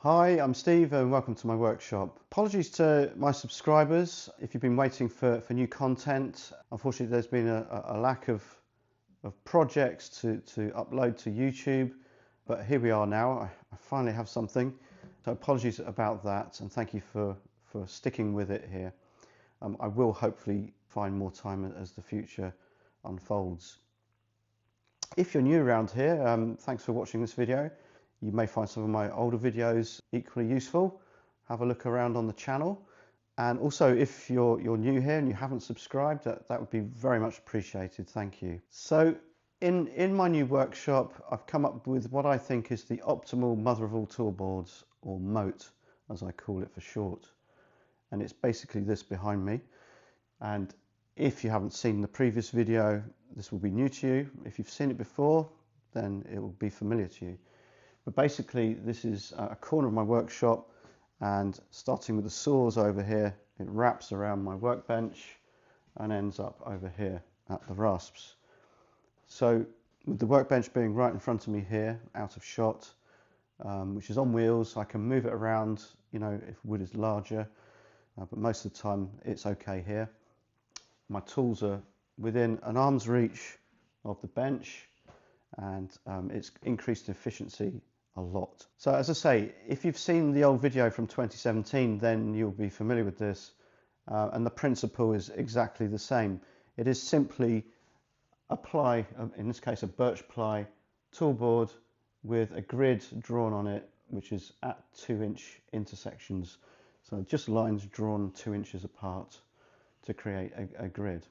Hi, I'm Steve and welcome to my workshop. Apologies to my subscribers if you've been waiting for new content. Unfortunately, there's been a lack of projects to upload to YouTube, but here we are now. I finally have something. So apologies about that and thank you for sticking with it here. I will hopefully find more time as the future unfolds. If you're new around here, thanks for watching this video. You may find some of my older videos equally useful. Have a look around on the channel. And also, if you're new here and you haven't subscribed, that would be very much appreciated. Thank you. So in my new workshop, I've come up with what I think is the optimal mother of all toolboards, or moat, as I call it for short. And it's basically this behind me. And if you haven't seen the previous video, this will be new to you. If you've seen it before, then it will be familiar to you. But basically, this is a corner of my workshop, and starting with the saws over here, it wraps around my workbench and ends up over here at the rasps. So with the workbench being right in front of me here, out of shot, which is on wheels, I can move it around, you know, if wood is larger, but most of the time it's okay here. My tools are within an arm's reach of the bench, and it's increased efficiency a lot. So as I say, if you've seen the old video from 2017, then you'll be familiar with this, and the principle is exactly the same. It is simply a ply, in this case a birch ply toolboard with a grid drawn on it, which is at 2-inch intersections. So just lines drawn 2 inches apart to create a grid.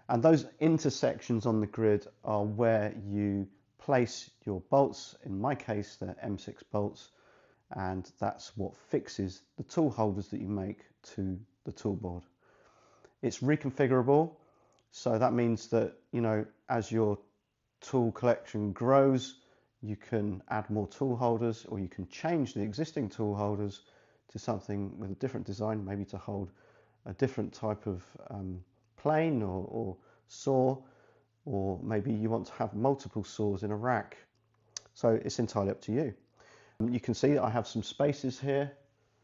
And those intersections on the grid are where you place your bolts. In my case, they're M6 bolts, and that's what fixes the tool holders that you make to the toolboard. It's reconfigurable, so that means that, you know, as your tool collection grows, you can add more tool holders, or you can change the existing tool holders to something with a different design, maybe to hold a different type of plane or saw, or maybe you want to have multiple saws in a rack. So it's entirely up to you. You can see that I have some spaces here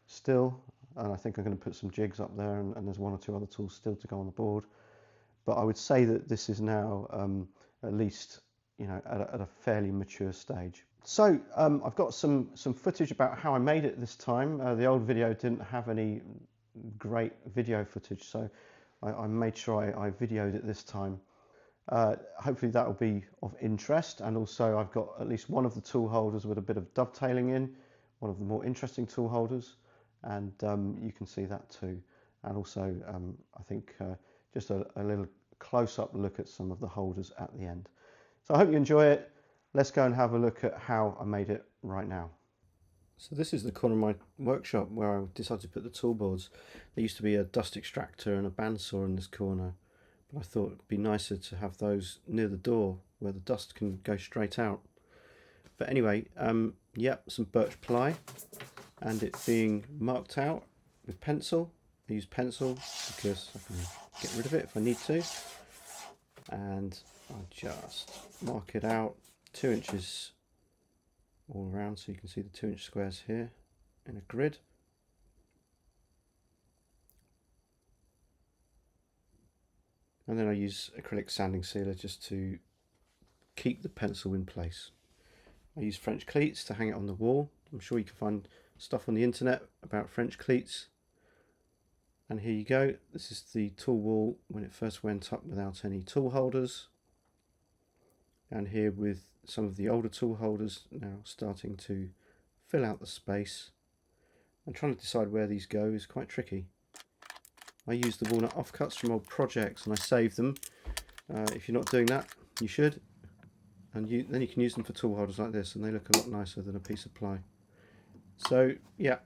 still, and I think I'm going to put some jigs up there, and there's one or two other tools still to go on the board. But I would say that this is now at least, you know, at a fairly mature stage. So I've got some footage about how I made it this time. The old video didn't have any great video footage, so I made sure I videoed it this time. Hopefully that will be of interest, and also I've got at least one of the tool holders with a bit of dovetailing in, one of the more interesting tool holders, and you can see that too. And also I think just a little close-up look at some of the holders at the end. So I hope you enjoy it. Let's go and have a look at how I made it right now. So this is the corner of my workshop where I decided to put the toolboards. There used to be a dust extractor and a bandsaw in this corner, but I thought it'd be nicer to have those near the door where the dust can go straight out. But anyway, yep, some birch ply, and it being marked out with pencil. I use pencil because I can get rid of it if I need to, and I just mark it out 2 inches all around, so you can see the 2-inch squares here in a grid. And then I use acrylic sanding sealer just to keep the pencil in place. I use French cleats to hang it on the wall. I'm sure you can find stuff on the internet about French cleats. And here you go. This is the tool wall when it first went up without any tool holders. And here with some of the older tool holders now starting to fill out the space. And trying to decide where these go is quite tricky. I use the walnut offcuts from old projects and I save them. If you're not doing that, you should. And then you can use them for tool holders like this, and they look a lot nicer than a piece of ply. So yeah,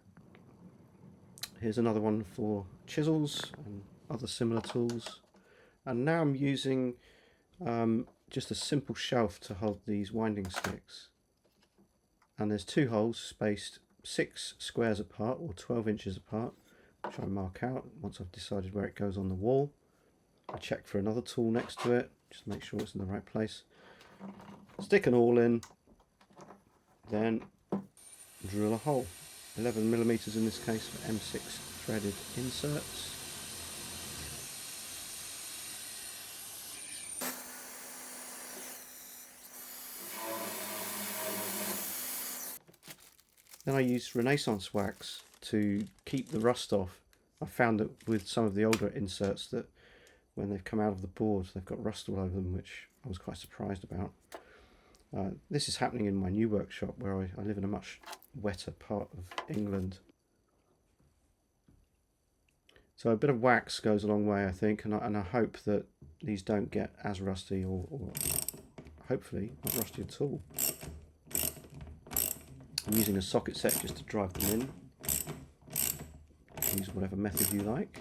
here's another one for chisels and other similar tools. And now I'm using just a simple shelf to hold these winding sticks. And there's 2 holes spaced 6 squares apart, or 12 inches apart, which I mark out once I've decided where it goes on the wall. I check for another tool next to it, just to make sure it's in the right place. Stick an awl in, then drill a hole. 11mm in this case for M6 threaded inserts. Then I used Renaissance wax to keep the rust off. I found that with some of the older inserts that when they've come out of the board they've got rust all over them, which I was quite surprised about. This is happening in my new workshop where I live in a much wetter part of England. So a bit of wax goes a long way, I think, and I hope that these don't get as rusty or hopefully not rusty at all. I'm using a socket set just to drive them in. Use whatever method you like.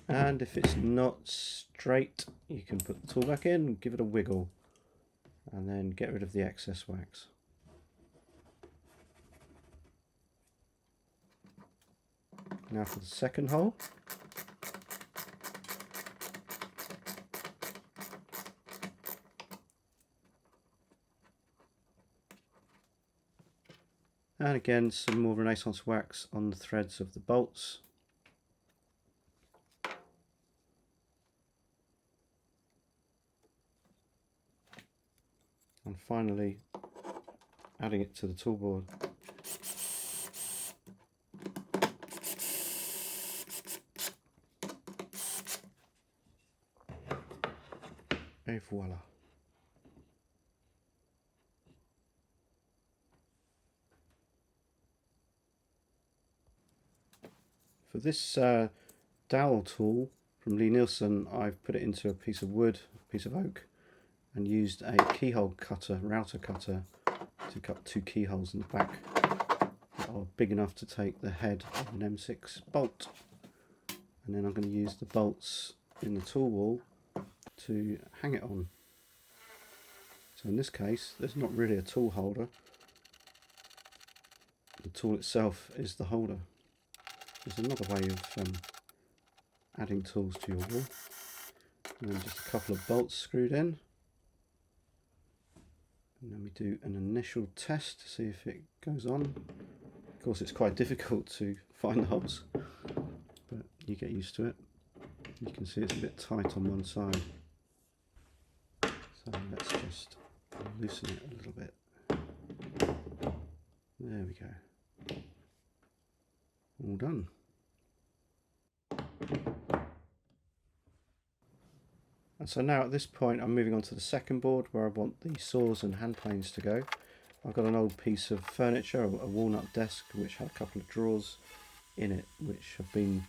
And if it's not straight, you can put the tool back in, give it a wiggle, and then get rid of the excess wax. Now for the second hole. And again, some more Renaissance wax on the threads of the bolts. And finally, adding it to the toolboard. Et voila. For this dowel tool from Lee Nielsen, I've put it into a piece of wood, a piece of oak, and used a keyhole cutter, router cutter, to cut 2 keyholes in the back that are big enough to take the head of an M6 bolt. And then I'm going to use the bolts in the tool wall to hang it on. So in this case, there's not really a tool holder. The tool itself is the holder. There's another way of adding tools to your wall. And then just a couple of bolts screwed in. And then we do an initial test to see if it goes on. Of course, it's quite difficult to find the holes, but you get used to it. You can see it's a bit tight on one side. So let's just loosen it a little bit. There we go. All done. And so now at this point I'm moving on to the second board where I want the saws and hand planes to go. I've got an old piece of furniture, a walnut desk, which had a couple of drawers in it which have been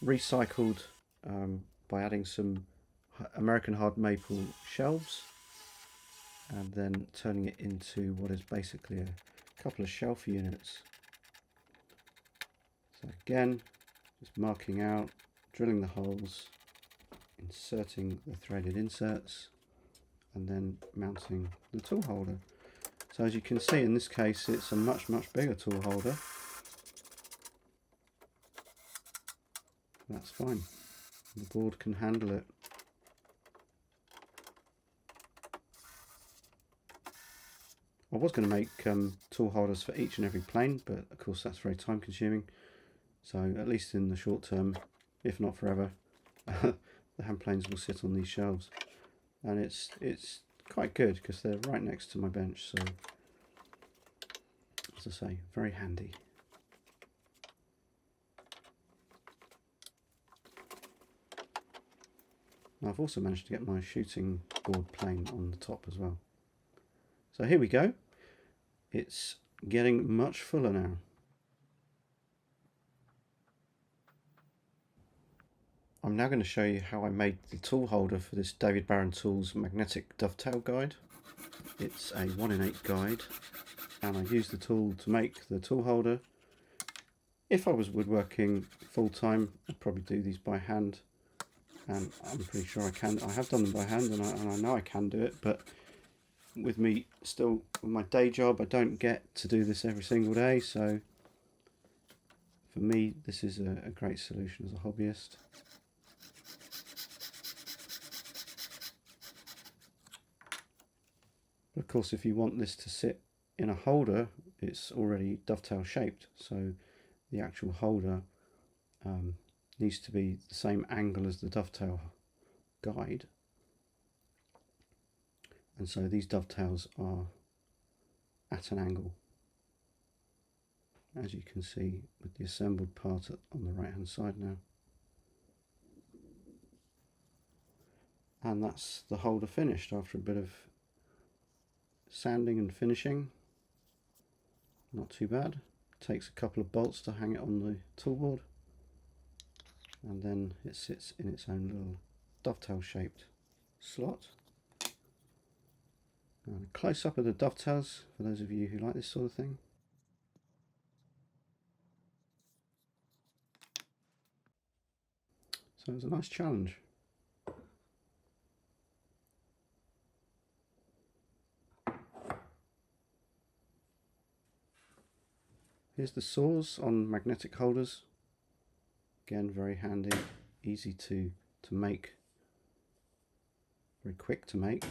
recycled by adding some American hard maple shelves and then turning it into what is basically a couple of shelf units. So again, just marking out, drilling the holes, inserting the threaded inserts, and then mounting the tool holder. So as you can see, in this case it's a much bigger tool holder. That's fine, the board can handle it. I was going to make tool holders for each and every plane, but of course that's very time consuming, so at least in the short term, if not forever, the hand planes will sit on these shelves. And it's quite good because they're right next to my bench, so as I say, very handy. I've also managed to get my shooting board plane on the top as well. So here we go. It's getting much fuller now. I'm now going to show you how I made the tool holder for this David Barron Tools magnetic dovetail guide. It's a 1-in-8 guide, and I used the tool to make the tool holder. If I was woodworking full time, I'd probably do these by hand, and I'm pretty sure I can. I have done them by hand, and I know I can do it, but with me still with my day job, I don't get to do this every single day, so for me this is a great solution as a hobbyist. But of course, if you want this to sit in a holder, it's already dovetail shaped, so the actual holder needs to be the same angle as the dovetail guide, and so these dovetails are at an angle, as you can see with the assembled part on the right hand side now. And that's the holder finished after a bit of sanding and finishing. Not too bad. Takes a couple of bolts to hang it on the toolboard, and then it sits in its own little dovetail shaped slot. And a close up of the dovetails for those of you who like this sort of thing. So it's a nice challenge. Here's the saws on magnetic holders. Again, very handy, easy to make, very quick to make.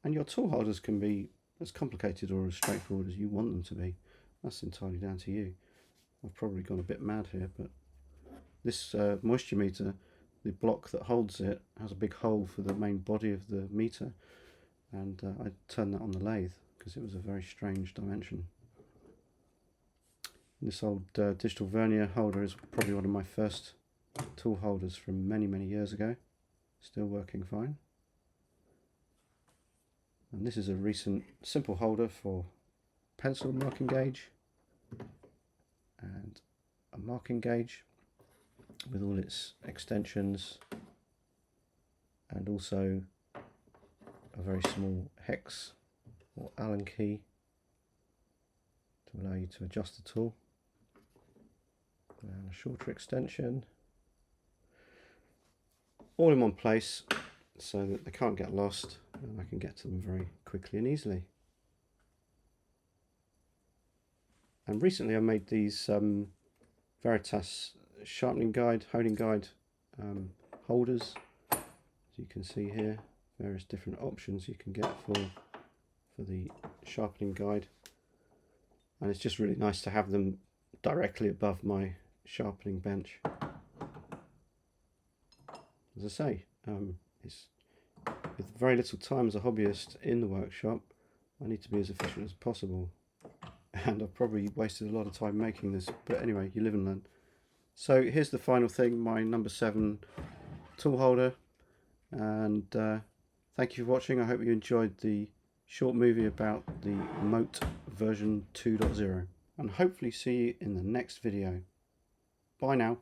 And your tool holders can be as complicated or as straightforward as you want them to be. That's entirely down to you. I've probably gone a bit mad here, but this moisture meter, the block that holds it, has a big hole for the main body of the meter, and I turned that on the lathe because it was a very strange dimension. This old digital vernier holder is probably one of my first tool holders from many years ago, still working fine. And this is a recent simple holder for pencil marking gauge and a marking gauge with all its extensions, and also a very small hex or Allen key to allow you to adjust the tool, and a shorter extension, all in one place so that they can't get lost and I can get to them very quickly and easily. And recently I made these Veritas sharpening guide, honing guide holders. As you can see here, various different options you can get for the sharpening guide, and it's just really nice to have them directly above my sharpening bench. As I say, it's with very little time as a hobbyist in the workshop, I need to be as efficient as possible, and I've probably wasted a lot of time making this, but anyway, you live and learn. So here's the final thing, my number 7 tool holder, and thank you for watching. I hope you enjoyed the short movie about the Moat version 2.0, and hopefully see you in the next video. Bye now.